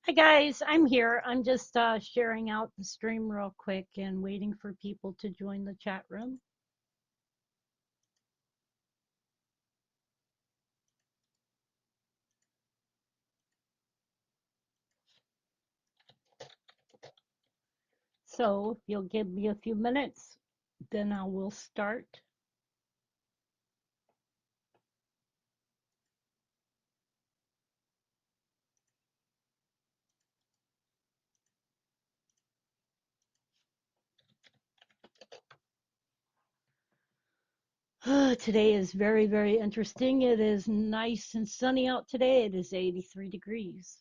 Hi guys, I'm here. I'm just sharing out the stream real quick and waiting for people to join the chat room. So if you'll give me a few minutes, then I will start. Today is very, very interesting. It is nice and sunny out today. It is 83 degrees.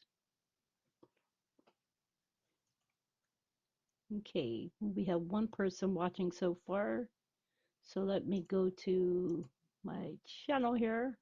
Okay, we have one person watching so far. So let me go to my channel here.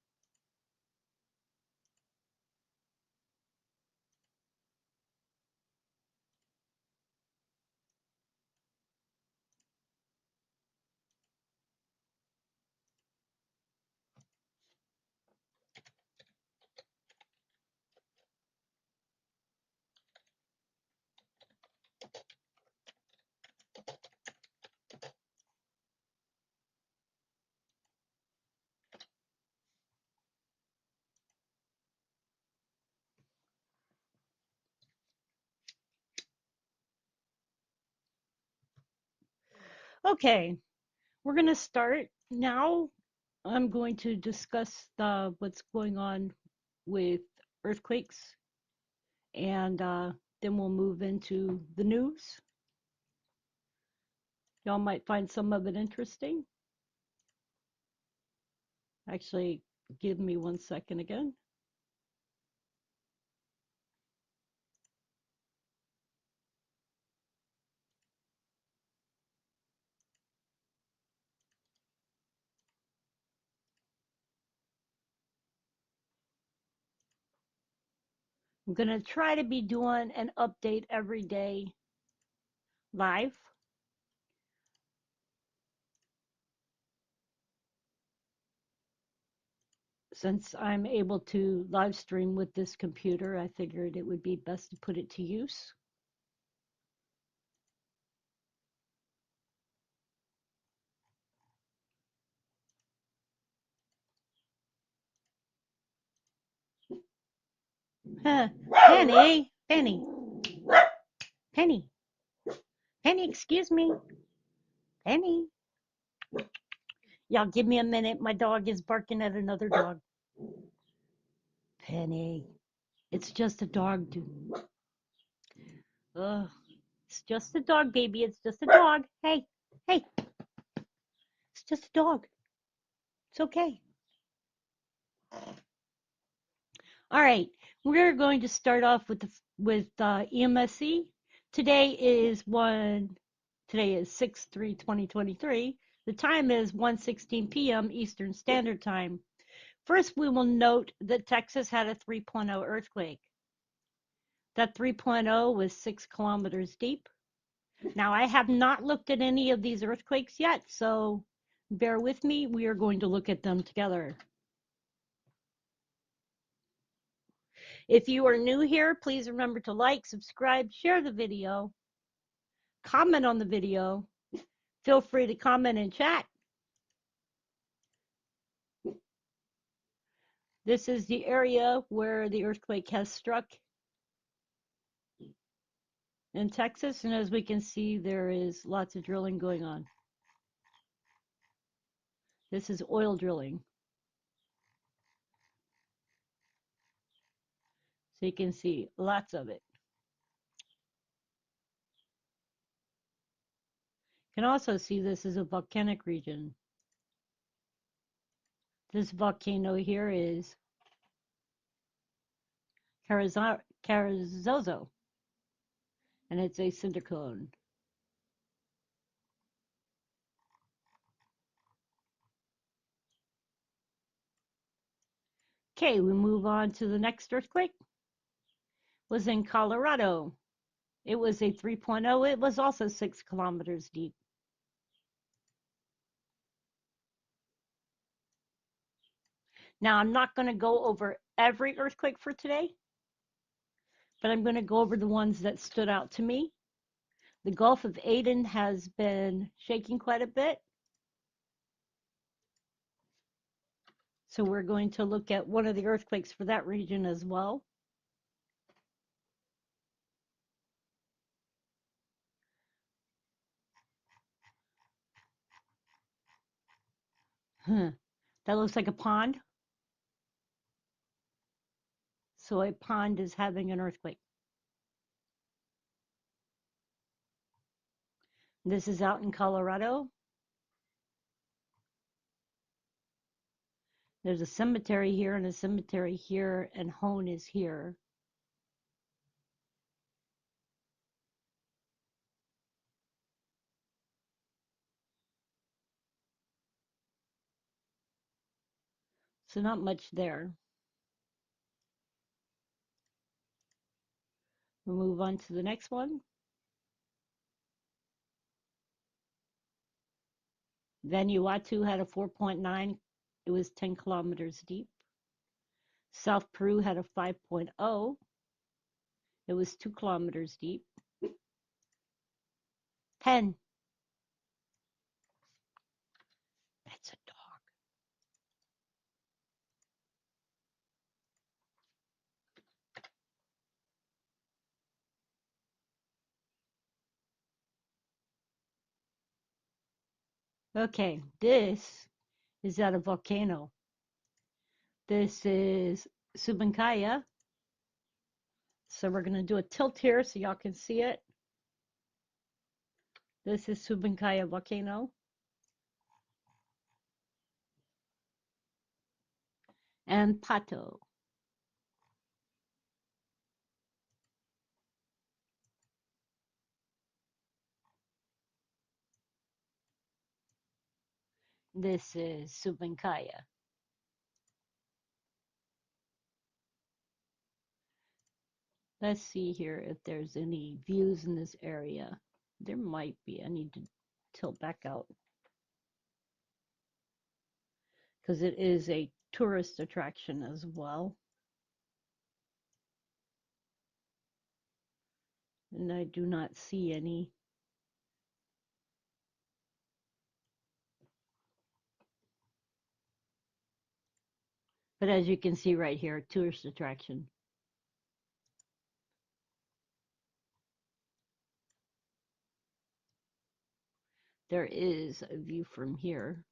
Okay, we're going to start now. I'm going to discuss what's going on with earthquakes, and then we'll move into the news. Y'all might find some of it interesting. Actually, give me 1 second again. I'm going to try to be doing an update every day live. Since I'm able to live stream with this computer, I figured it would be best to put it to use. Penny, Penny, Penny, Penny, excuse me. Penny. Y'all give me a minute. My dog is barking at another dog. Penny. It's just a dog, dude. Ugh. It's just a dog, baby. It's just a dog. Hey, hey. It's just a dog. It's okay. All right. We're going to start off with EMSC. Today is 6/3/2023. The time is 1:16 p.m. Eastern Standard Time. First, we will note that Texas had a 3.0 earthquake. That 3.0 was 6 kilometers deep. Now, I have not looked at any of these earthquakes yet, so bear with me. We are going to look at them together. If you are new here, please remember to like, subscribe, share the video, comment on the video. Feel free to comment in chat. This is the area where the earthquake has struck in Texas, and as we can see, there is lots of drilling going on. This is oil drilling. So you can see lots of it. You can also see this is a volcanic region. This volcano here is Carrizozo, and it's a cinder cone. Okay, we move on to the next earthquake. Was in Colorado. It was a 3.0. It was also 6 kilometers deep. Now, I'm not going to go over every earthquake for today, but I'm going to go over the ones that stood out to me. The Gulf of Aden has been shaking quite a bit. So we're going to look at one of the earthquakes for that region as well. Huh. That looks like a pond. So a pond is having an earthquake. This is out in Colorado. There's a cemetery here and a cemetery here, and Hone is here. So not much there. We'll move on to the next one. Vanuatu had a 4.9. It was 10 kilometers deep. South Peru had a 5.0. It was 2 kilometers deep. Penn. That's a dog. Okay, this is at a volcano. This is Subankaya. So we're going to do a tilt here so y'all can see it. This is Subankaya volcano. And Pato. This is Subankaya. Let's see here if there's any views in this area. There might be. I need to tilt back out because it is a tourist attraction as well. And I do not see any. But as you can see right here, tourist attraction. There is a view from here.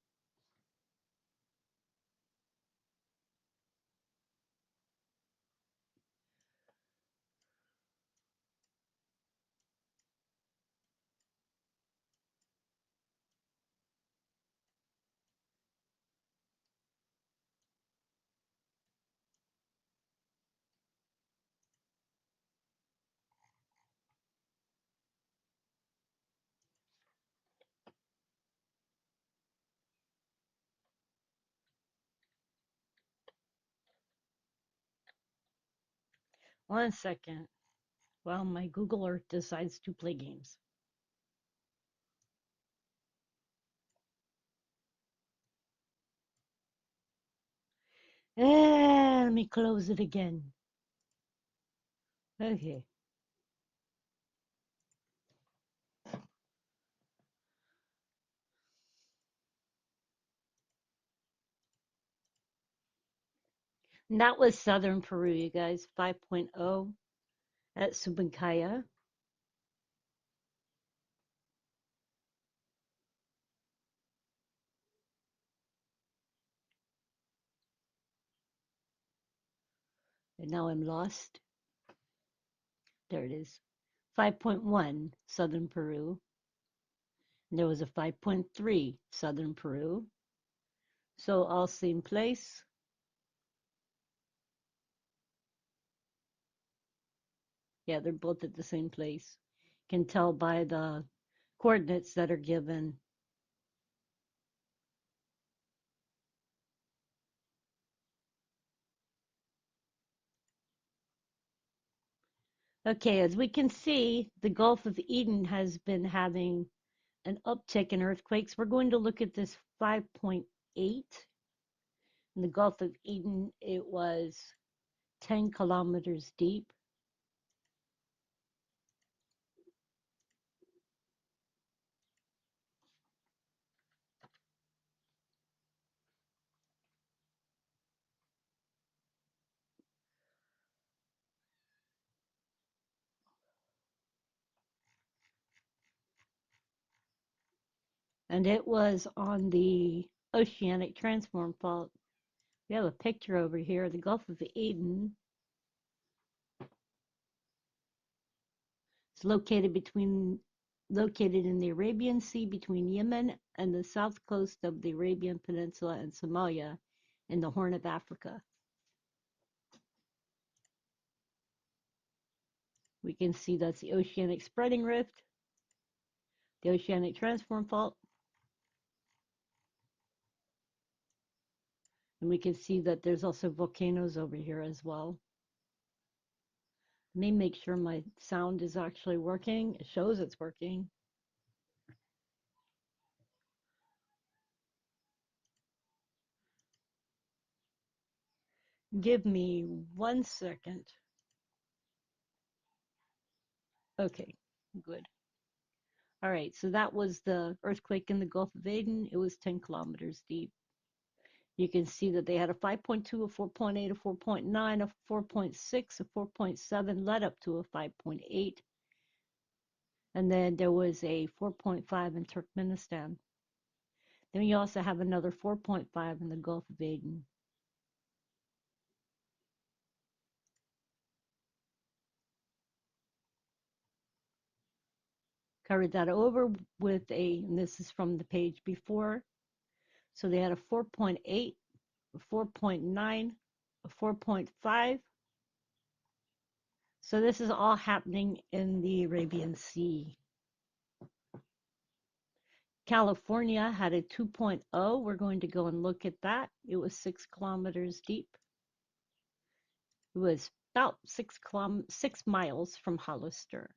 One second. While my Google Earth decides to play games. And let me close it again. Okay. And that was southern Peru, you guys. 5.0 at Subankaya. And now I'm lost. There it is. 5.1 southern Peru. And there was a 5.3 southern Peru. So all same place. Yeah, they're both at the same place. You can tell by the coordinates that are given. Okay, as we can see, the Gulf of Eden has been having an uptick in earthquakes. We're going to look at this 5.8. In the Gulf of Eden, it was 10 kilometers deep. and it was on the oceanic transform fault. We have a picture over here, the Gulf of Aden. It's located in the Arabian Sea between Yemen and the south coast of the Arabian Peninsula and Somalia in the Horn of Africa. We can see that's the oceanic spreading rift, the oceanic transform fault, and we can see that there's also volcanoes over here as well. Let me make sure my sound is actually working. It shows it's working. Give me 1 second. Okay, good. All right, so that was the earthquake in the Gulf of Aden. It was 10 kilometers deep. You can see that they had a 5.2, a 4.8, a 4.9, a 4.6, a 4.7, led up to a 5.8. And then there was a 4.5 in Turkmenistan. Then you also have another 4.5 in the Gulf of Aden. Covered that over with and this is from the page before. So they had a 4.8, a 4.9, a 4.5. So this is all happening in the Arabian Sea. California had a 2.0. We're going to go and look at that. It was 6 kilometers deep. It was about 6 miles from Hollister.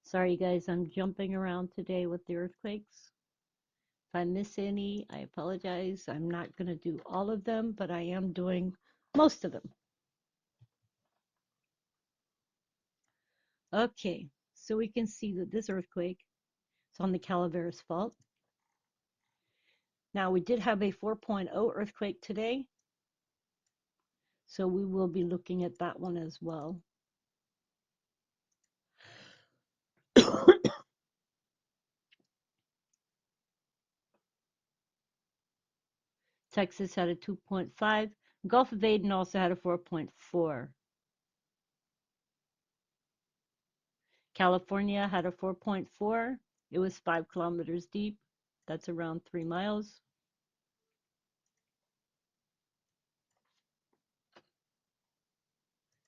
Sorry, guys, I'm jumping around today with the earthquakes. If I miss any, I apologize. I'm not going to do all of them, but I am doing most of them. Okay, so we can see that this earthquake is on the Calaveras Fault. Now, we did have a 4.0 earthquake today, so we will be looking at that one as well. Texas had a 2.5. Gulf of Aden also had a 4.4. California had a 4.4. It was 5 kilometers deep. That's around 3 miles.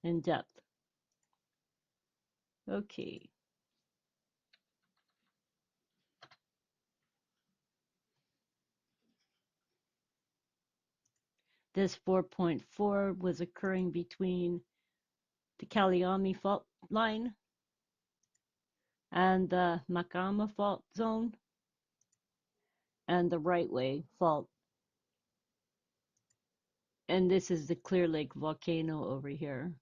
In depth. Okay. This 4.4 was occurring between the Kaliami fault line and the Makama fault zone and the Right Way fault. And this is the Clear Lake volcano over here.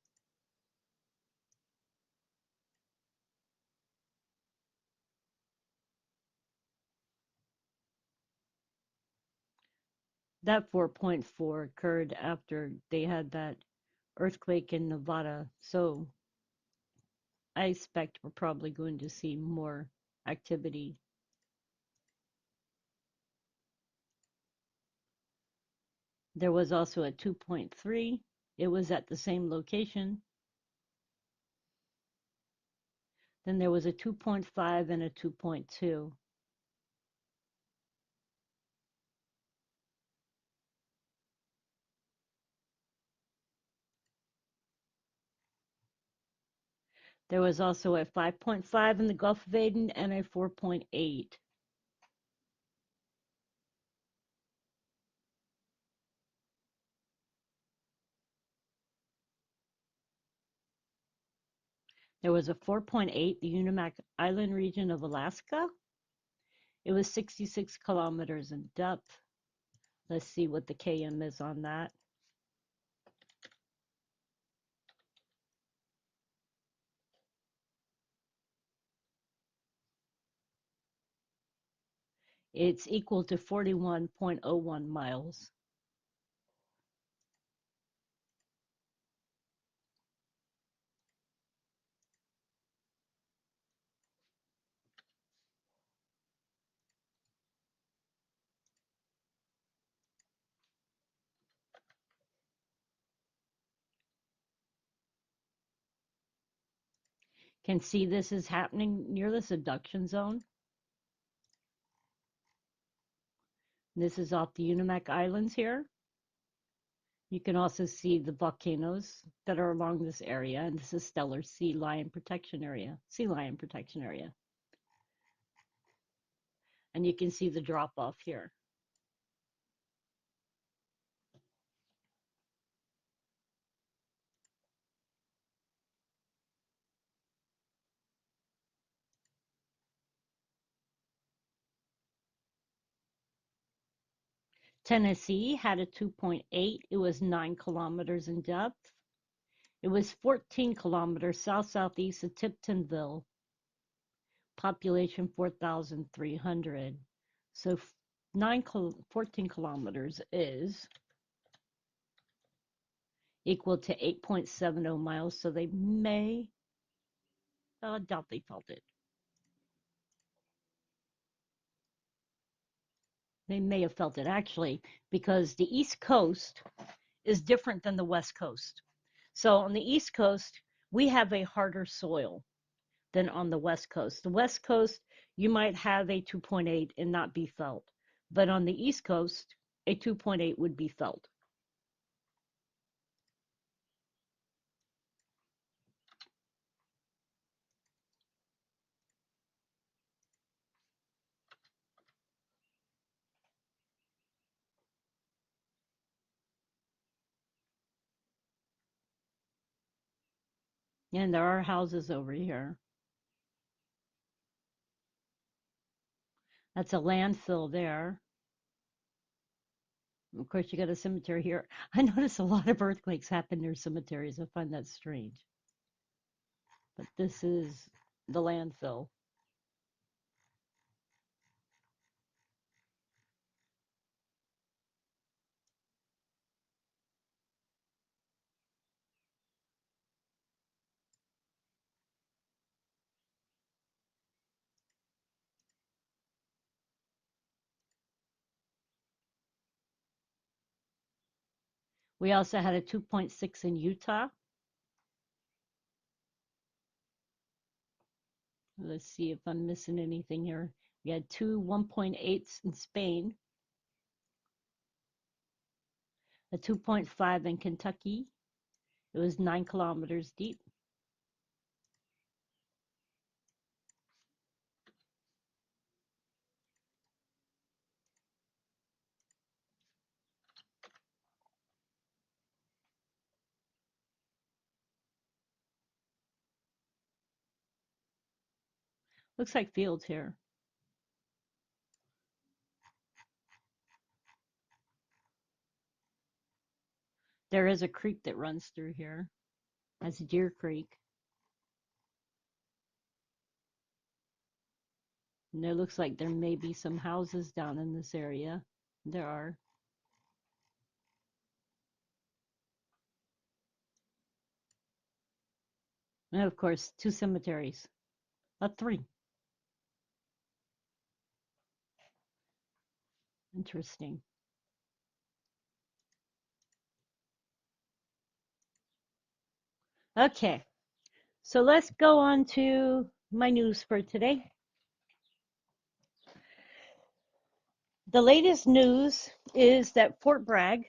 That 4.4 occurred after they had that earthquake in Nevada. So I expect we're probably going to see more activity. There was also a 2.3. It was at the same location. Then there was a 2.5 and a 2.2. There was also a 5.5 in the Gulf of Aden and a 4.8. There was a 4.8, the Unimak Island region of Alaska. It was 66 kilometers in depth. Let's see what the KM is on that. It's equal to 41.01 miles. Can see this is happening near the subduction zone. This is off the Unimak Islands here. You can also see the volcanoes that are along this area, and this is stellar sea lion protection area. And you can see the drop off here. Tennessee had a 2.8. It was 9 kilometers in depth. It was 14 kilometers south-southeast of Tiptonville. Population 4,300. So 14 kilometers is equal to 8.70 miles. So they may, I doubt they felt it. They may have felt it actually, because the East Coast is different than the West Coast. So on the East Coast, we have a harder soil than on the West Coast. The West Coast, you might have a 2.8 and not be felt. But on the East Coast, a 2.8 would be felt. And there are houses over here. That's a landfill there. Of course, you got a cemetery here. I notice a lot of earthquakes happen near cemeteries. I find that strange. But this is the landfill. We also had a 2.6 in Utah. Let's see if I'm missing anything here. We had two 1.8s in Spain, a 2.5 in Kentucky. It was 9 kilometers deep. Looks like fields here. There is a creek that runs through here. That's Deer Creek. And there looks like there may be some houses down in this area. There are. And of course, two cemeteries. Three. Interesting. Okay, so let's go on to my news for today. The latest news is that Fort Bragg,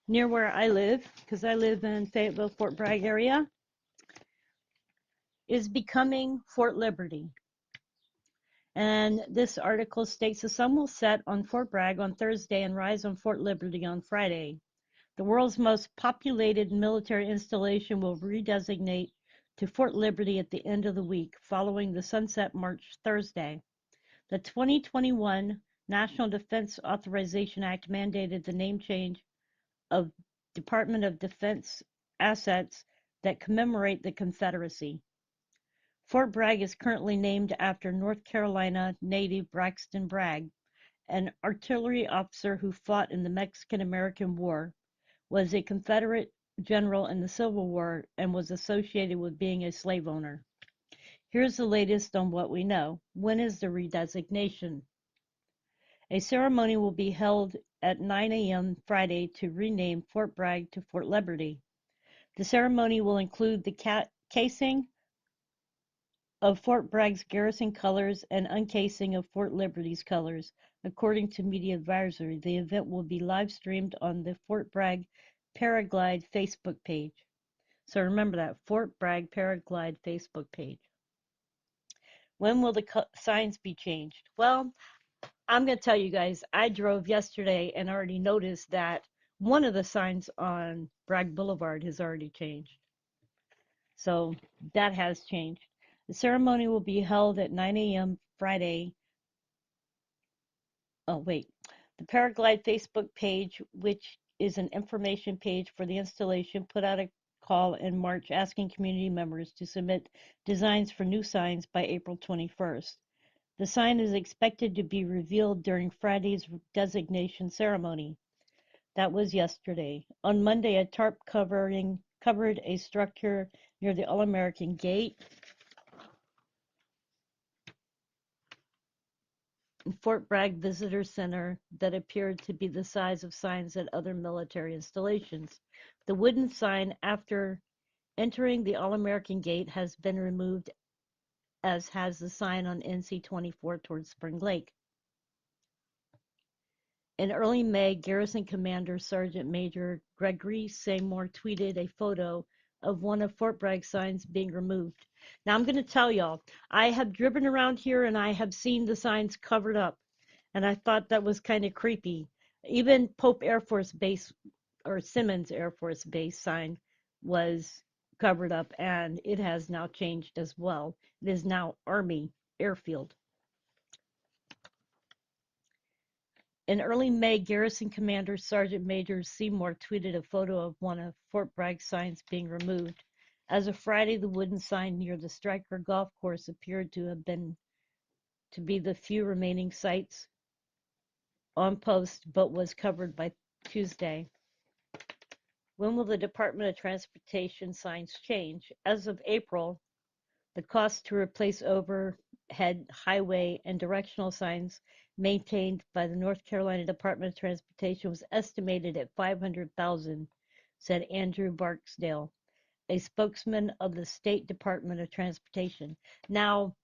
near where I live, because I live in Fayetteville, Fort Bragg area, is becoming Fort Liberty. And this article states the sun will set on Fort Bragg on Thursday and rise on Fort Liberty on Friday. The world's most populated military installation will redesignate to Fort Liberty at the end of the week, following the Sunset March Thursday. The 2021 National Defense Authorization Act mandated the name change of Department of Defense assets that commemorate the Confederacy. Fort Bragg is currently named after North Carolina native Braxton Bragg, an artillery officer who fought in the Mexican-American War, was a Confederate general in the Civil War, and was associated with being a slave owner. Here's the latest on what we know. When is the redesignation? A ceremony will be held at 9 a.m. Friday to rename Fort Bragg to Fort Liberty. The ceremony will include the casing of Fort Bragg's garrison colors and uncasing of Fort Liberty's colors. According to Media Advisory, the event will be live streamed on the Fort Bragg Paraglide Facebook page. So remember that, Fort Bragg Paraglide Facebook page. When will the signs be changed? Well, I'm going to tell you guys, I drove yesterday and already noticed that one of the signs on Bragg Boulevard has already changed. So that has changed. The ceremony will be held at 9 a.m. Friday. Oh, wait. The Paraglide Facebook page, which is an information page for the installation, put out a call in March asking community members to submit designs for new signs by April 21st. The sign is expected to be revealed during Friday's designation ceremony. That was yesterday. On Monday, a tarp covered a structure near the All-American Gate, Fort Bragg Visitor Center, that appeared to be the size of signs at other military installations. The wooden sign, after entering the All-American Gate, has been removed, as has the sign on NC 24 towards Spring Lake. In early May, Garrison Commander Sergeant Major Gregory Seymour tweeted a photo of one of Fort Bragg's signs being removed. Now I'm going to tell y'all, I have driven around here and I have seen the signs covered up, and I thought that was kind of creepy. Even Pope Air Force Base or Simmons Air Force Base sign was covered up, and it has now changed as well. It is now Army Airfield. In early May, Garrison Commander Sergeant Major Seymour tweeted a photo of one of Fort Bragg's signs being removed. As of Friday, the wooden sign near the Stryker Golf Course appeared to be the few remaining sites on post, but was covered by Tuesday. When will the Department of Transportation signs change? As of April, the cost to replace overhead, highway, and directional signs maintained by the North Carolina Department of Transportation was estimated at $500,000, said Andrew Barksdale, a spokesman of the State Department of Transportation. Now,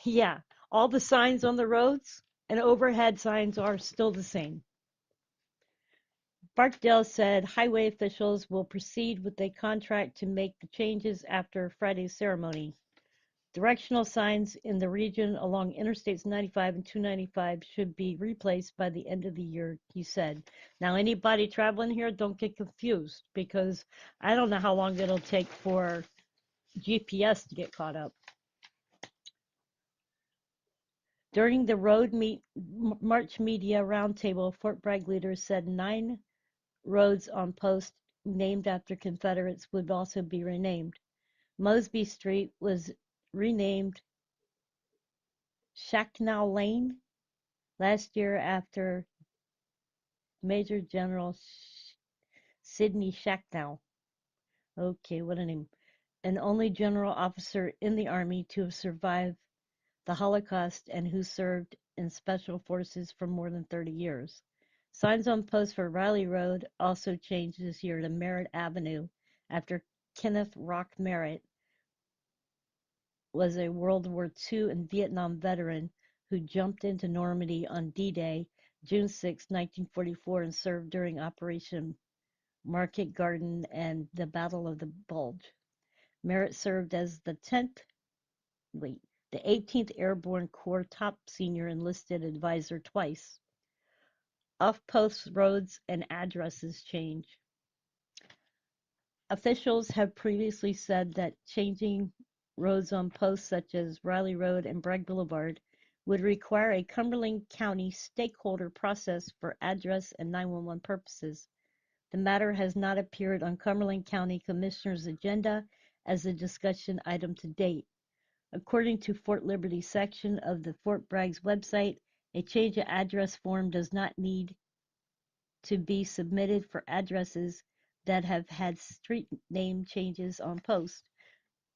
yeah, all the signs on the roads and overhead signs are still the same. Barksdale said highway officials will proceed with a contract to make the changes after Friday's ceremony. Directional signs in the region along Interstates 95 and 295 should be replaced by the end of the year, he said. Now, anybody traveling here, don't get confused, because I don't know how long it'll take for GPS to get caught up. During the March Media Roundtable, Fort Bragg leaders said 9 roads on post named after Confederates would also be renamed. Mosby Street was renamed Shacknow Lane last year after Major General Sidney Shacknow. Okay, what a name. An only general officer in the Army to have survived the Holocaust and who served in special forces for more than 30 years. Signs on posts for Riley Road also changed this year to Merritt Avenue after Kenneth Rock Merritt was a World War II and Vietnam veteran who jumped into Normandy on D-Day, June 6, 1944, and served during Operation Market Garden and the Battle of the Bulge. Merritt served as the 18th Airborne Corps top senior enlisted advisor twice. Off-post roads and addresses change. Officials have previously said that changing roads on posts such as Riley Road and Bragg Boulevard would require a Cumberland County stakeholder process for address and 911 purposes. The matter has not appeared on Cumberland County Commissioner's agenda as a discussion item to date. According to Fort Liberty section of the Fort Bragg's website, a change of address form does not need to be submitted for addresses that have had street name changes on post.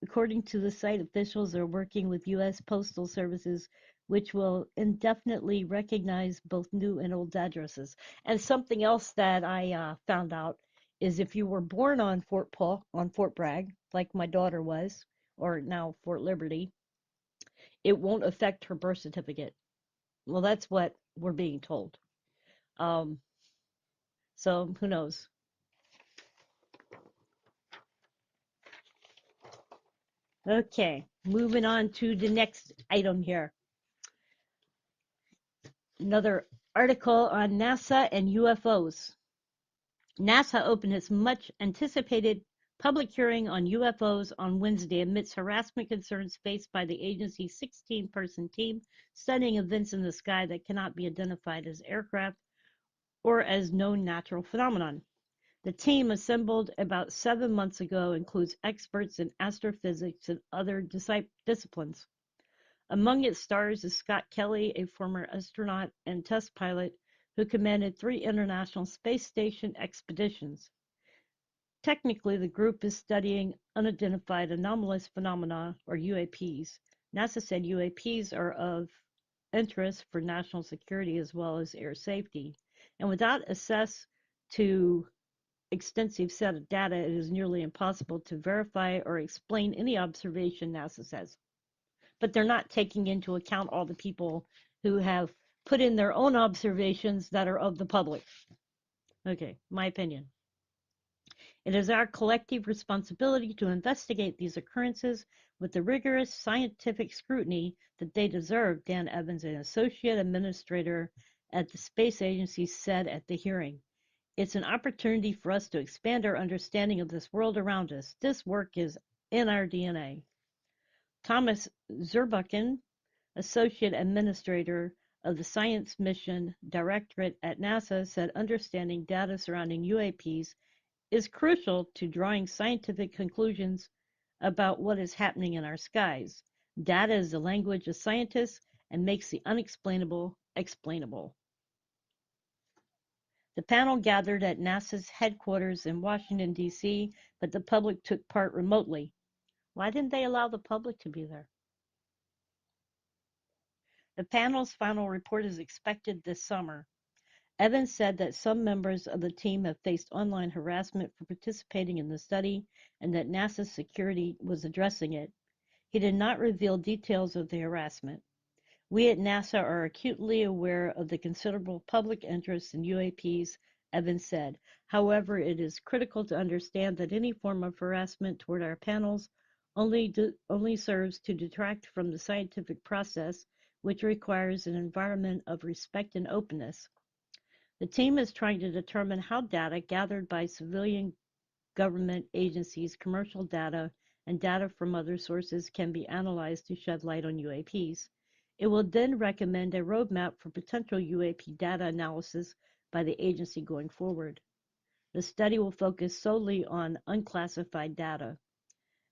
According to the site, officials are working with U.S. Postal Services, which will indefinitely recognize both new and old addresses. And something else that I found out is if you were born on Fort Bragg, like my daughter was, or now Fort Liberty, it won't affect her birth certificate. Well, that's what we're being told. Um, so who knows? Okay, moving on to the next item here. Another article on NASA and UFOs. NASA opened its much anticipated public hearing on UFOs on Wednesday amidst harassment concerns faced by the agency's 16-person team studying events in the sky that cannot be identified as aircraft or as known natural phenomenon. The team, assembled about 7 months ago, includes experts in astrophysics and other disciplines. Among its stars is Scott Kelly, a former astronaut and test pilot who commanded 3 International Space Station expeditions. Technically, the group is studying unidentified anomalous phenomena, or UAPs. NASA said UAPs are of interest for national security as well as air safety. And without access to extensive set of data, it is nearly impossible to verify or explain any observation, NASA says. But they're not taking into account all the people who have put in their own observations that are of the public. Okay, my opinion. It is our collective responsibility to investigate these occurrences with the rigorous scientific scrutiny that they deserve, Dan Evans, an associate administrator at the space agency, said at the hearing. It's an opportunity for us to expand our understanding of this world around us. This work is in our DNA. Thomas Zurbuchen, associate administrator of the Science Mission Directorate at NASA, said understanding data surrounding UAPs is crucial to drawing scientific conclusions about what is happening in our skies. Data is the language of scientists and makes the unexplainable explainable. The panel gathered at NASA's headquarters in Washington, D.C., but the public took part remotely. Why didn't they allow the public to be there? The panel's final report is expected this summer. Evans said that some members of the team have faced online harassment for participating in the study and that NASA's security was addressing it. He did not reveal details of the harassment. We at NASA are acutely aware of the considerable public interest in UAPs, Evans said. However, it is critical to understand that any form of harassment toward our panels only serves to detract from the scientific process, which requires an environment of respect and openness. The team is trying to determine how data gathered by civilian government agencies, commercial data, and data from other sources can be analyzed to shed light on UAPs. It will then recommend a roadmap for potential UAP data analysis by the agency going forward. The study will focus solely on unclassified data.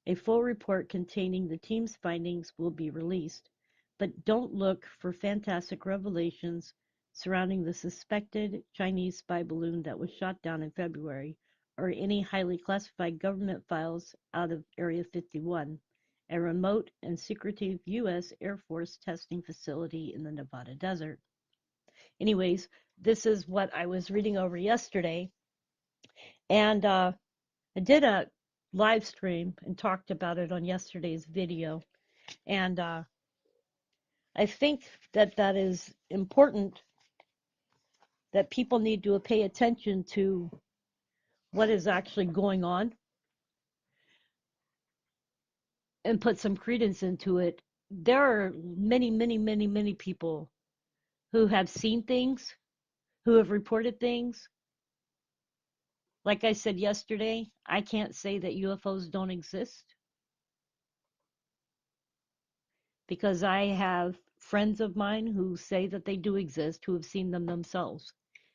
A full report containing the team's findings will be released, but don't look for fantastic revelations surrounding the suspected Chinese spy balloon that was shot down in February, or any highly classified government files out of Area 51, a remote and secretive U.S. Air Force testing facility in the Nevada desert. Anyways, this is what I was reading over yesterday, and I did a live stream and talked about it on yesterday's video, and I think that that is important, that people need to pay attention to what is actually going on and put some credence into it. There are many, many, many, many people who have seen things, who have reported things. Like I said yesterday, I can't say that UFOs don't exist because I have friends of mine who say that they do exist, who have seen them themselves.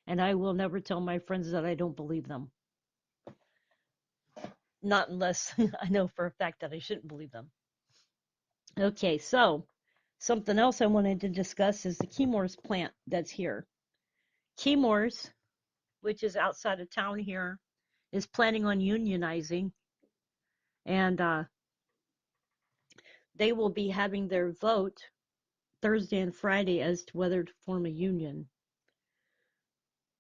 And I will never tell my friends that I don't believe them. Not unless I know for a fact that I shouldn't believe them. Okay, so something else I wanted to discuss is the Chemours plant that's here. Chemours, which is outside of town here, is planning on unionizing, and they will be having their vote Thursday and Friday as to whether to form a union.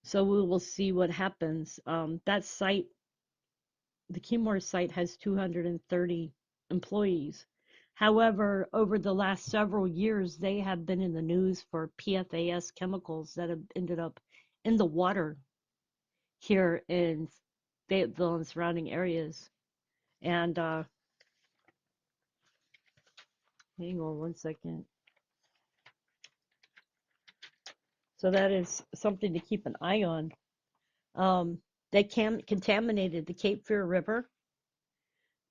So we will see what happens. That site, the Chemours site, has 230 employees. However, over the last several years, they have been in the news for PFAS chemicals that have ended up in the water here in Fayetteville and surrounding areas. And hang on one second. So that is something to keep an eye on. They contaminated the Cape Fear River,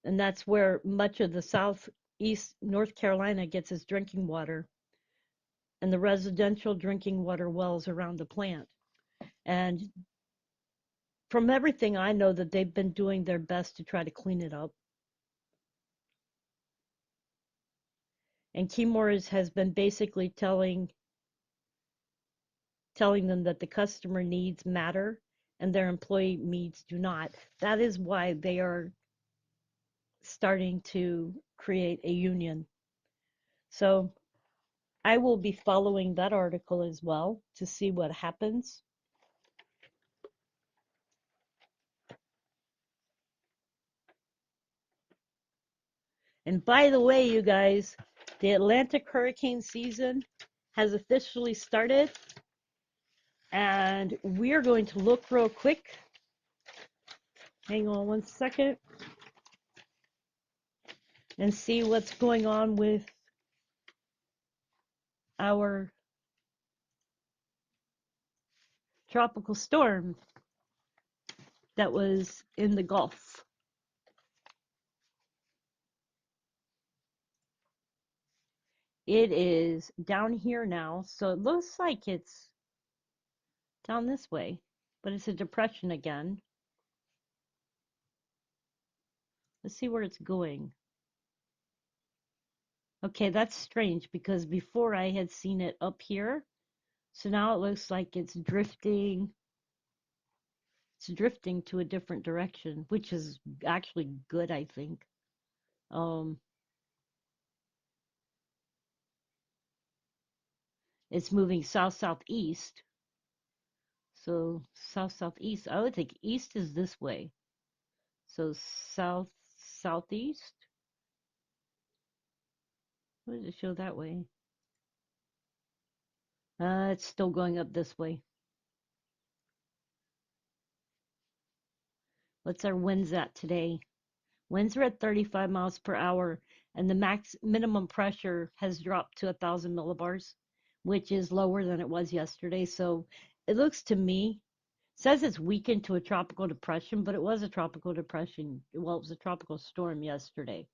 and that's where much of the southeast North Carolina gets its drinking water, and the residential drinking water wells around the plant. And from everything I know, that they've been doing their best to try to clean it up. And Chemours has been basically telling them that the customer needs matter and their employee needs do not. That is why they are starting to create a union. So I will be following that article as well to see what happens. And by the way, you guys, the Atlantic hurricane season has officially started. And we're going to look real quick. Hang on one second. And see what's going on with our tropical storm that was in the Gulf. It is down here now, so it looks like it's down this way, but it's a depression again. Let's see where it's going. Okay, that's strange because before I had seen it up here, so now it looks like it's drifting. It's drifting to a different direction, which is actually good, I think. Um, it's moving south-southeast. So south-southeast. I would think east is this way. So south-southeast. What does it show that way? It's still going up this way. What's our winds at today? Winds are at 35 miles per hour, and the minimum pressure has dropped to 1,000 millibars, which is lower than it was yesterday. So it looks to me, says it's weakened to a tropical depression, but it was a tropical depression. Well, it was a tropical storm yesterday.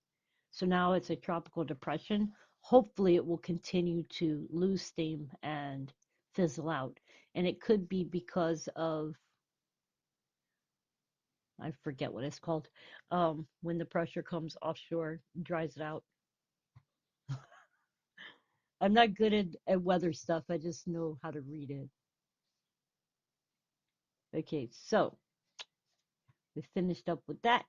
So now it's a tropical depression. Hopefully it will continue to lose steam and fizzle out. And it could be because of, I forget what it's called, when the pressure comes offshore, dries it out. I'm not good at weather stuff. I just know how to read it. Okay, so we finished up with that.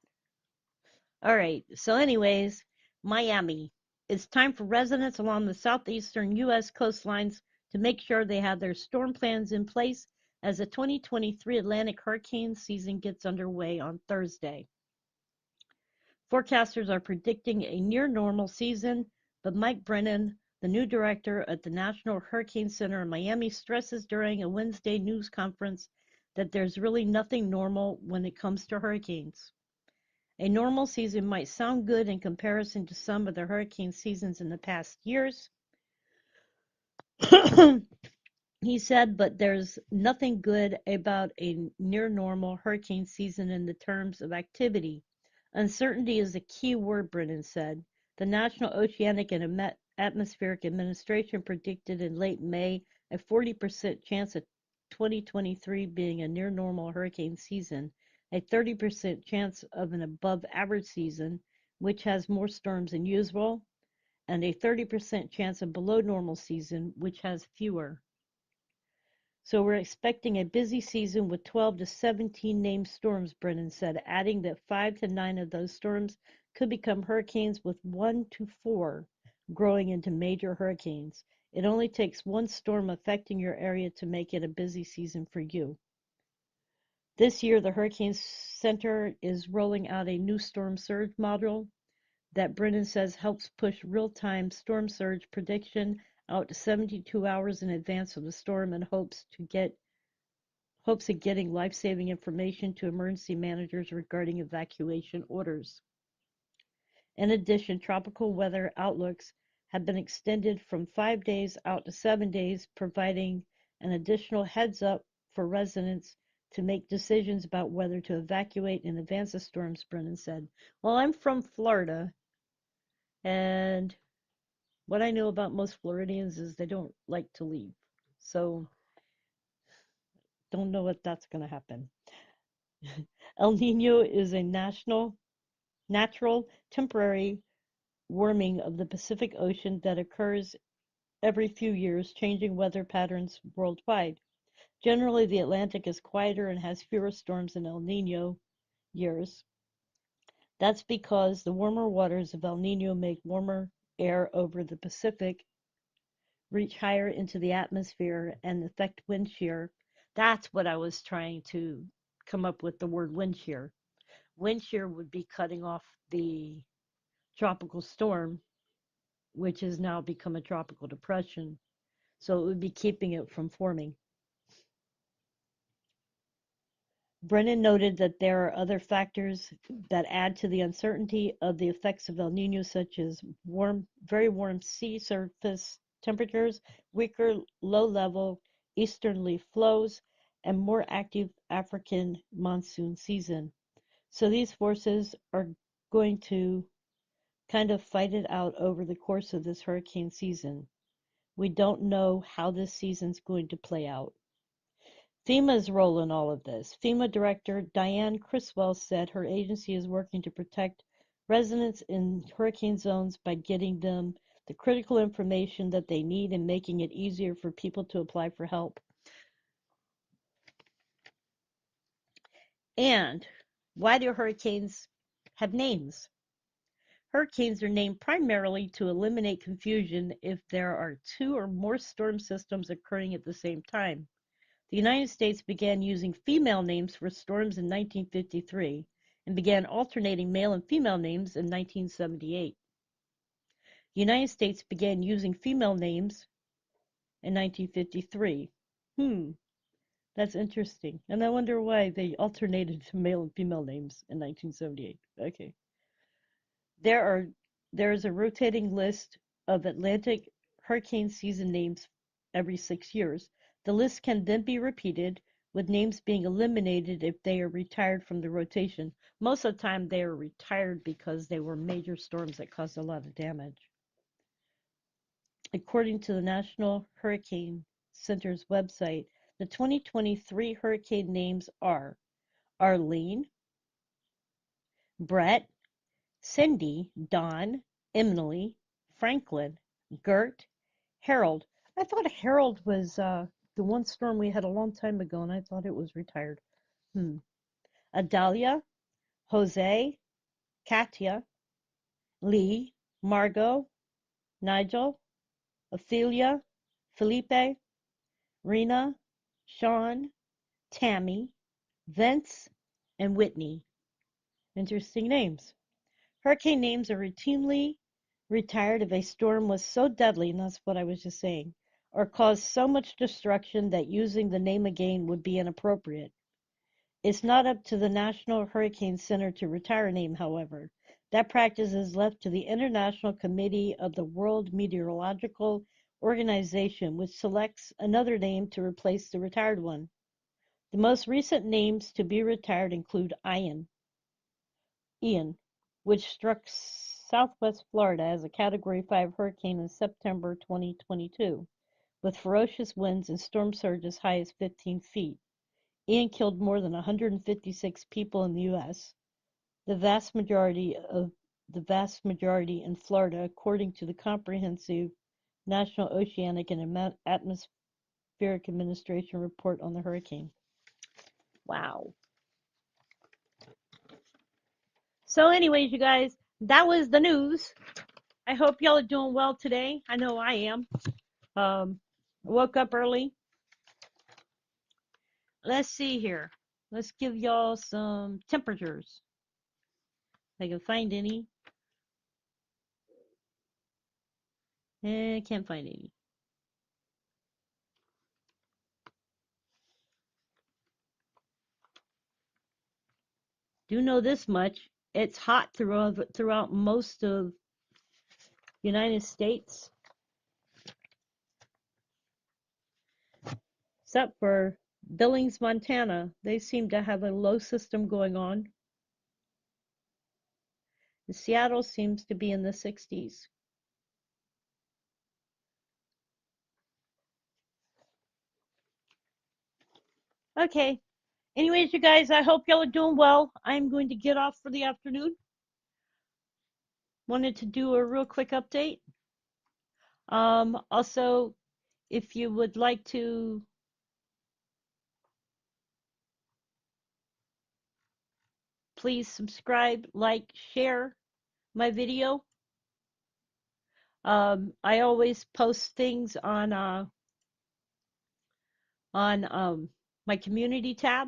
All right, so anyways, Miami. It's time for residents along the southeastern U.S. coastlines to make sure they have their storm plans in place as the 2023 Atlantic hurricane season gets underway on Thursday. Forecasters are predicting a near normal season, but Mike Brennan, the new director at the National Hurricane Center in Miami, stresses during a Wednesday news conference that there's really nothing normal when it comes to hurricanes. A normal season might sound good in comparison to some of the hurricane seasons in the past years, he said, but there's nothing good about a near normal hurricane season in the terms of activity. Uncertainty is a key word, Brennan said. The National Oceanic and Atmospheric Administration predicted in late May a 40% chance of 2023 being a near normal hurricane season, a 30% chance of an above average season, which has more storms than usual, and a 30% chance of below normal season, which has fewer. So we're expecting a busy season with 12 to 17 named storms, Brennan said, adding that 5 to 9 of those storms could become hurricanes with 1 to 4 growing into major hurricanes. It only takes one storm affecting your area to make it a busy season for you. This year, the Hurricane Center is rolling out a new storm surge model that Brennan says helps push real-time storm surge prediction out to 72 hours in advance of the storm and hopes of getting life-saving information to emergency managers regarding evacuation orders. In addition, tropical weather outlooks have been extended from 5 days out to 7 days, providing an additional heads-up for residents to make decisions about whether to evacuate in advance of storms, Brennan said. Well, I'm from Florida, and what I know about most Floridians is they don't like to leave. So, don't know if that's going to happen. El Nino is a natural, temporary warming of the Pacific Ocean that occurs every few years, changing weather patterns worldwide. Generally, the Atlantic is quieter and has fewer storms in El Nino years. That's because the warmer waters of El Nino make warmer air over the Pacific reach higher into the atmosphere and affect wind shear. That's what I was trying to come up with, the word wind shear. Wind shear would be cutting off the tropical storm, which has now become a tropical depression. So it would be keeping it from forming. Brennan noted that there are other factors that add to the uncertainty of the effects of El Nino, such as very warm sea surface temperatures, weaker low-level easterly flows, and more active African monsoon season. So these forces are going to kind of fight it out over the course of this hurricane season. We don't know how this season's going to play out. FEMA's role in all of this. FEMA Director Diane Criswell said her agency is working to protect residents in hurricane zones by getting them the critical information that they need and making it easier for people to apply for help. And why do hurricanes have names? Hurricanes are named primarily to eliminate confusion if there are two or more storm systems occurring at the same time. The United States began using female names for storms in 1953 and began alternating male and female names in 1978. The United States began using female names in 1953. That's interesting. And I wonder why they alternated male and female names in 1978. Okay. There is a rotating list of Atlantic hurricane season names every 6 years. The list can then be repeated, with names being eliminated if they are retired from the rotation. Most of the time they are retired because they were major storms that caused a lot of damage. According to the National Hurricane Center's website, the 2023 hurricane names are Arlene, Brett, Cindy, Don, Emily, Franklin, Gert, Harold. I thought Harold was the one storm we had a long time ago, and I thought it was retired. Adalia, Jose, Katia, Lee, Margot, Nigel, Ophelia, Felipe, Rena, Sean, Tammy, Vince, and Whitney. Interesting names. Hurricane names are routinely retired if a storm was so deadly, and that's what I was just saying, or caused so much destruction that using the name again would be inappropriate. It's not up to the National Hurricane Center to retire a name, however. That practice is left to the International Committee of the World Meteorological Organization, which selects another name to replace the retired one. The most recent names to be retired include Ian, which struck southwest Florida as a Category 5 hurricane in September 2022, with ferocious winds and storm surge as high as 15 feet. Ian killed more than 156 people in the U.S., the vast majority in Florida, according to the Comprehensive National Oceanic and Atmospheric Administration report on the hurricane. Wow. So anyways, you guys, that was the news. I hope y'all are doing well today. I know I am. I woke up early. Let's see here. Let's give y'all some temperatures. If I can find any. Can't find any. Do know this much. It's hot throughout most of United States, except for Billings, Montana. They seem to have a low system going on. And Seattle seems to be in the 60s. Okay. Anyways, you guys, I hope y'all are doing well. I'm going to get off for the afternoon. Wanted to do a real quick update. Also, if you would like to please subscribe, like, share my video. I always post things on my community tab,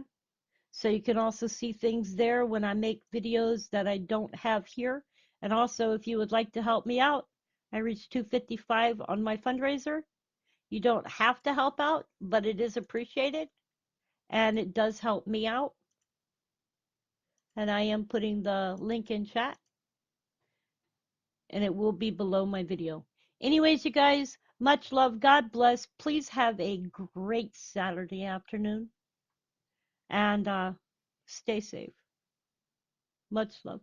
so you can also see things there when I make videos that I don't have here. And also, if you would like to help me out, I reached 255 on my fundraiser. You don't have to help out, but it is appreciated, and it does help me out. And I am putting the link in chat, and it will be below my video. Anyways, you guys, much love. God bless. Please have a great Saturday afternoon, and stay safe. Much love.